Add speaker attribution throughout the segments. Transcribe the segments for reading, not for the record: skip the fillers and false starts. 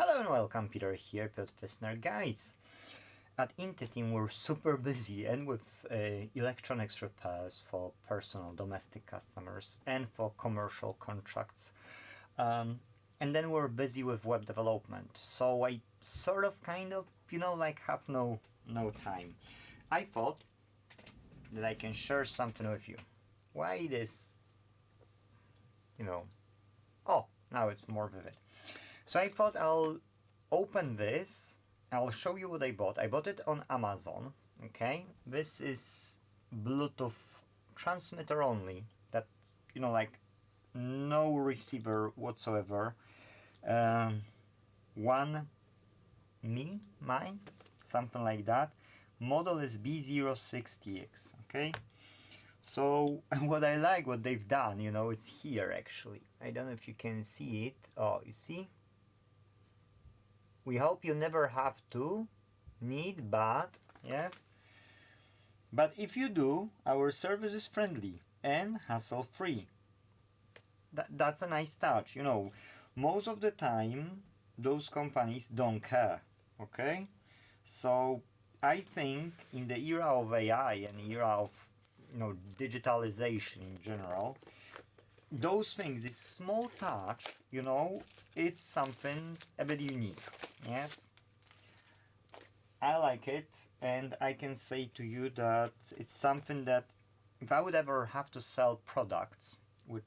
Speaker 1: Hello and welcome, Peter here, Piotr Fissner. Guys, at Inte.Team we're super busy and with electronics repairs for personal domestic customers and for commercial contracts. And then we're busy with web development, so I sort of have no time. I thought that I can share something with you. Why this? Oh, now it's more vivid. So I thought I'll open this, I'll show you what I bought. I bought it on Amazon, okay? This is Bluetooth transmitter only, that's, no receiver whatsoever. Mine, something like that. Model is B06 TX, okay? So what I like, what they've done, it's here actually. I don't know if you can see it. Oh, you see? We hope you never have to need, but yes. But if you do, our service is friendly and hassle-free. That's a nice touch, Most of the time, those companies don't care, okay? So I think in the era of AI and era of digitalization in general, those things, this small touch, it's something a bit unique. Yes, I like it, and I can say to you that it's something that if I would ever have to sell products, which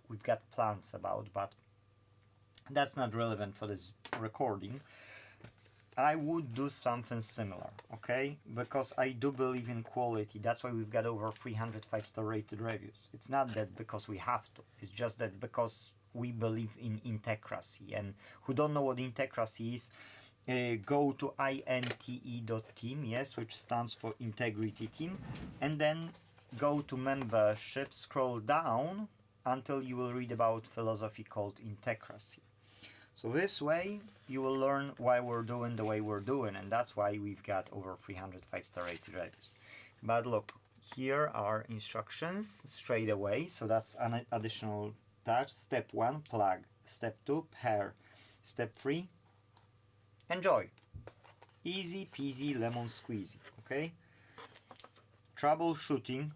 Speaker 1: we've got plans about, but that's not relevant for this recording, I would do something similar, okay? Because I do believe in quality. That's why we've got over 300 5-star rated reviews. It's not that because we have to. It's just that because we believe in Integracy. And who don't know what Integracy is, go to Inte.Team, yes, which stands for Integrity Team. And then go to membership, scroll down until you will read about philosophy called Integracy. So this way you will learn why we're doing the way we're doing, and that's why we've got over 300 5-star rated reviews. But look, here are instructions straight away, so that's an additional touch. Step 1, plug. Step 2, pair. Step 3, enjoy. Easy peasy lemon squeezy, okay? Troubleshooting.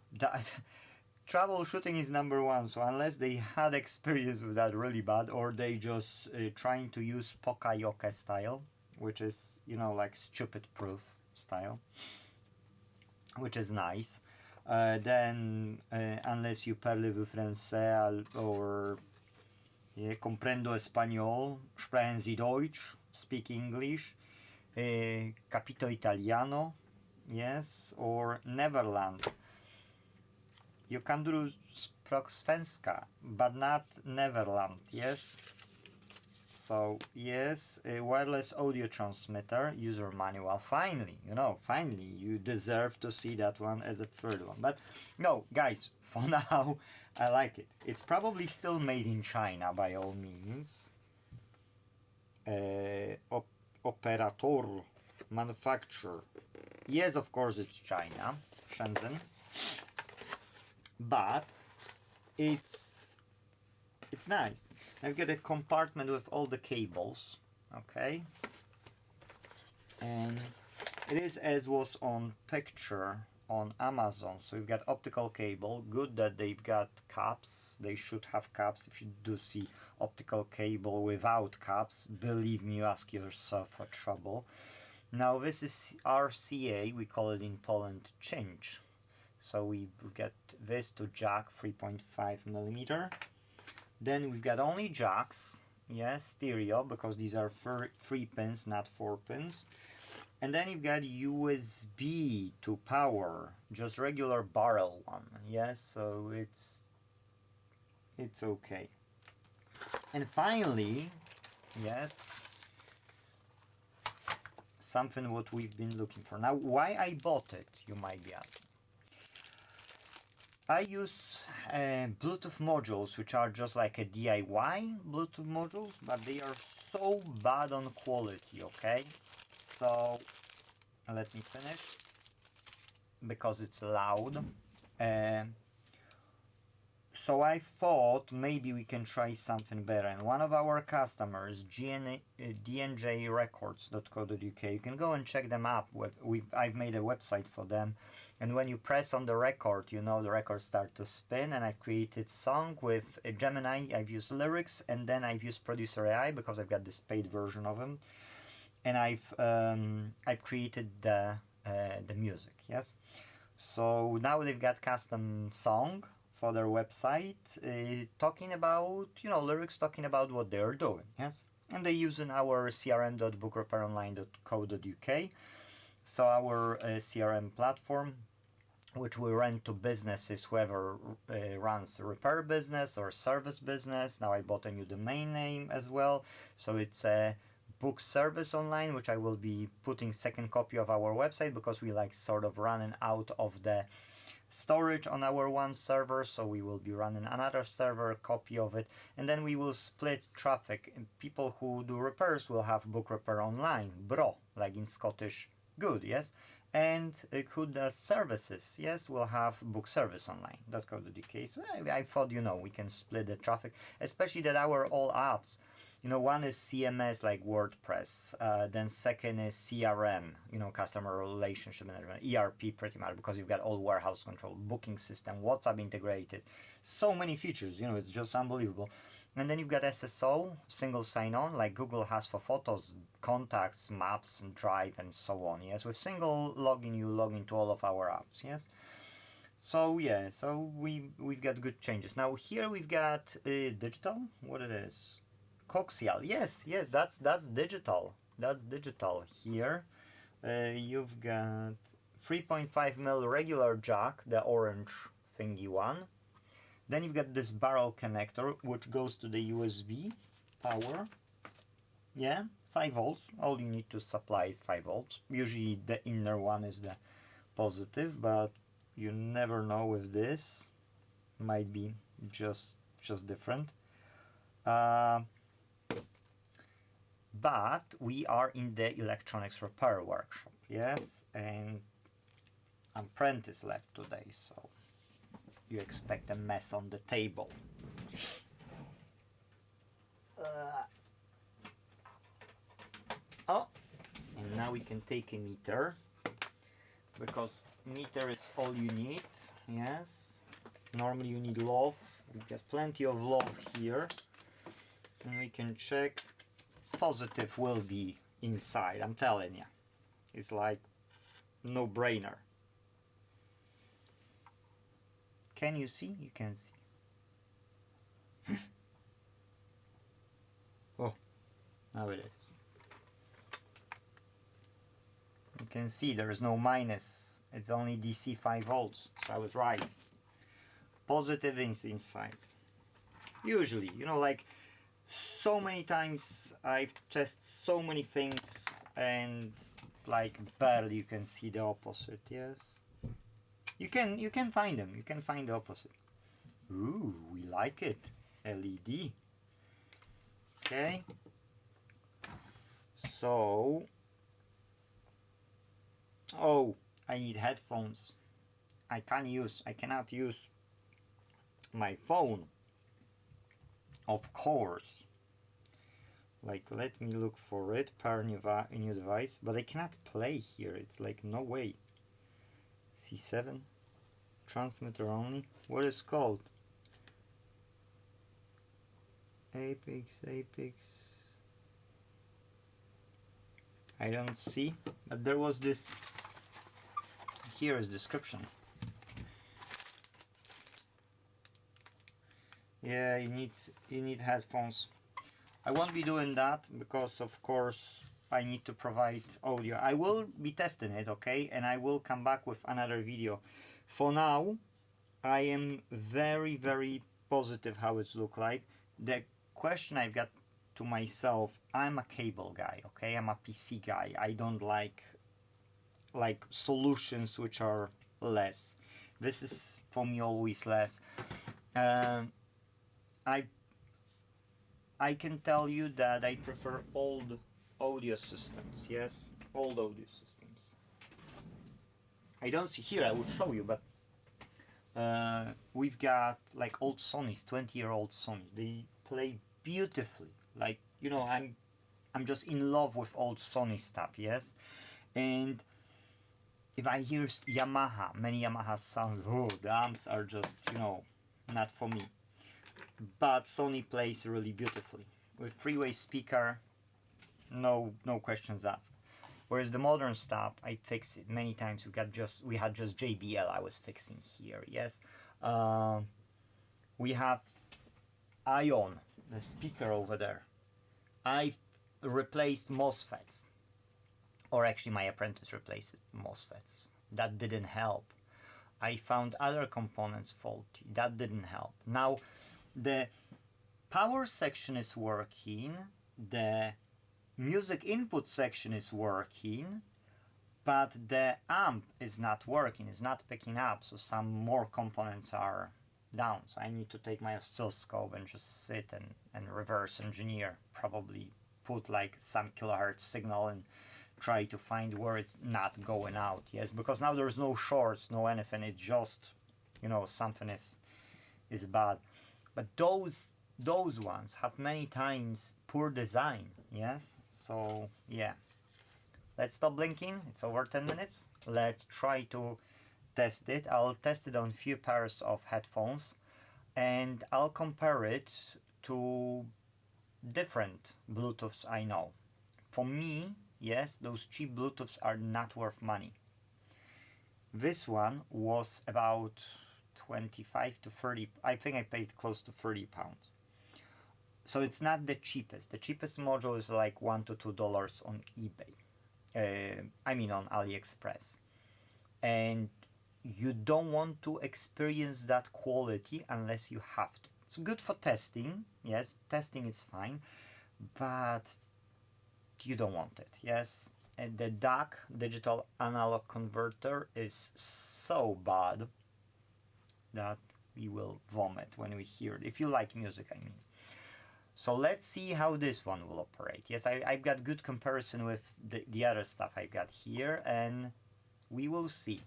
Speaker 1: Troubleshooting is number one, so unless they had experience with that really bad, or they just trying to use Poka-Yoke style, which is, like stupid proof style, which is nice. Then, unless you parlez français or comprendo español, sprechen Sie Deutsch, speak English, capito italiano, yes, or Neverland. You can do språk svenska, but not Neverland, yes? So, yes, a wireless audio transmitter, user manual. Finally, finally, you deserve to see that one as a third one. But, no, guys, for now, I like it. It's probably still made in China, by all means. Operator, manufacturer. Yes, of course, it's China, Shenzhen. But it's nice. I've got a compartment with all the cables, okay, and it is as was on picture on Amazon. So you've got optical cable. Good that they've got caps. They should have caps. If you do see optical cable without caps, believe me, you ask yourself for trouble. Now this is RCA, we call it in Poland change. So we've got this to jack 3.5 millimeter. Then we've got only jacks, yes, stereo, because these are 3 pins, not 4 pins. And then you've got USB to power, just regular barrel one, yes, so it's okay. And finally, yes, something what we've been looking for. Now, why I bought it, you might be asking. I use Bluetooth modules, which are just like a DIY Bluetooth modules, but they are so bad on quality, okay? So, let me finish, because it's loud. So So I thought maybe we can try something better. And one of our customers, DNJRecords.co.uk, you can go and check them up. I've made a website for them. And when you press on the record, you know the record starts to spin. And I've created song with Gemini. I've used lyrics, and then I've used Producer AI because I've got this paid version of them. And I've created the music. Yes. So now they've got custom song for their website, talking about, lyrics, talking about what they're doing, yes? And they use in our crm.bookrepair.online.co.uk, so our CRM platform, which we rent to businesses, whoever runs a repair business or service business. Now I bought a new domain name as well, so it's a book service online, which I will be putting second copy of our website because we like sort of running out of the storage on our one server, so we will be running another server copy of it, and then we will split traffic. People who do repairs will have Book Repair Online, BRO, like in Scottish good, yes, and who does services, yes, will have Book Service Online.co.uk. So I thought, we can split the traffic, especially that our all apps, one is CMS like WordPress, then second is CRM, customer relationship management, ERP pretty much, because you've got all warehouse control, booking system, WhatsApp integrated, so many features, it's just unbelievable. And then you've got SSO, single sign-on, like Google has for photos, contacts, maps, and Drive, and so on, yes. With single login, you log into all of our apps, yes. So yeah, so we've got good changes. Now here we've got digital, what it is? Coaxial, yes, that's digital. That's digital here. You've got 3.5mm regular jack, the orange thingy one. Then you've got this barrel connector, which goes to the USB power. Yeah, 5 volts. All you need to supply is 5 volts. Usually the inner one is the positive, but you never know with this. Might be just different. But we are in the electronics repair workshop, yes, and apprentice left today, so you expect a mess on the table. And now we can take a meter, because meter is all you need, yes. Normally you need love, we've got plenty of love here, and we can check. Positive will be inside, I'm telling you. It's like no brainer. Can you see? You can see. Oh, now it is. You can see there is no minus. It's only DC 5 volts. So I was right. Positive is inside. Usually, like so many times I've tested so many things and like barely you can see the opposite, yes. You can find them, you can find the opposite. Ooh, we like it. LED. Okay. So I need headphones. I cannot use my phone. Of course. Like, let me look for it. Pair new device. But I cannot play here. It's like, no way. C7. Transmitter only. What is called? Apex. I don't see. But there was this. Here is description. Yeah, you need headphones. I won't be doing that because of course I need to provide audio. I will be testing it, okay, and I will come back with another video. For now, I am very, very positive how it's look like. The question I've got to myself, I'm a cable guy, okay, I'm a PC guy. I don't like solutions which are less. This is for me always less. I can tell you that I prefer old audio systems, yes, old audio systems. I don't see here, I would show you, but We've got like old Sonys, 20-year-old Sonys. They play beautifully. Like, you know, I'm just in love with old Sony stuff, yes? And if I hear Yamaha, many Yamaha sounds, oh, the amps are just, you know, not for me. But Sony plays really beautifully. With three-way speaker, no questions asked. Whereas the modern stuff, I fix it many times. We had just JBL I was fixing here, yes. We have Ion, the speaker over there. I replaced MOSFETs, or actually my apprentice replaced MOSFETs. That didn't help. I found other components faulty. That didn't help. Now, the power section is working, the music input section is working, but the amp is not working, it's not picking up, so some more components are down. So I need to take my oscilloscope and just sit and reverse engineer, probably put like some kilohertz signal and try to find where it's not going out, yes, because now there's no shorts, no anything, it's just, you know, something is bad. But those ones have many times poor design, yes. So yeah, let's stop blinking. It's over 10 minutes. Let's try to test it. I'll test it on a few pairs of headphones and I'll compare it to different Bluetooths I know. For me, yes, those cheap Bluetooths are not worth money. This one was about 25 to 30. I think I paid close to 30 pounds. So it's not the cheapest. The cheapest module is like $1 to $2 on eBay. I mean on AliExpress. And you don't want to experience that quality unless you have to. It's good for testing. Yes, testing is fine. But you don't want it. Yes. And the DAC, digital analog converter, is so bad that we will vomit when we hear it. If you like music, I mean. So let's see how this one will operate. Yes, I've got good comparison with the other stuff I've got here, and we will see.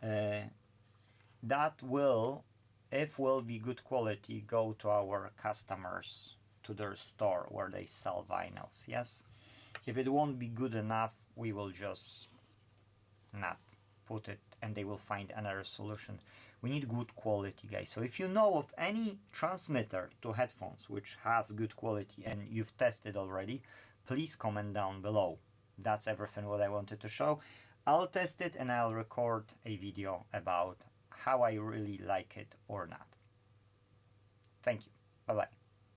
Speaker 1: That will, if will be good quality, go to our customers, to their store where they sell vinyls, yes? If it won't be good enough, we will just not put it and they will find another solution. We need good quality, guys. So if you know of any transmitter to headphones which has good quality and you've tested already, please comment down below. That's everything what I wanted to show. I'll test it and I'll record a video about how I really like it or not. Thank you. Bye bye.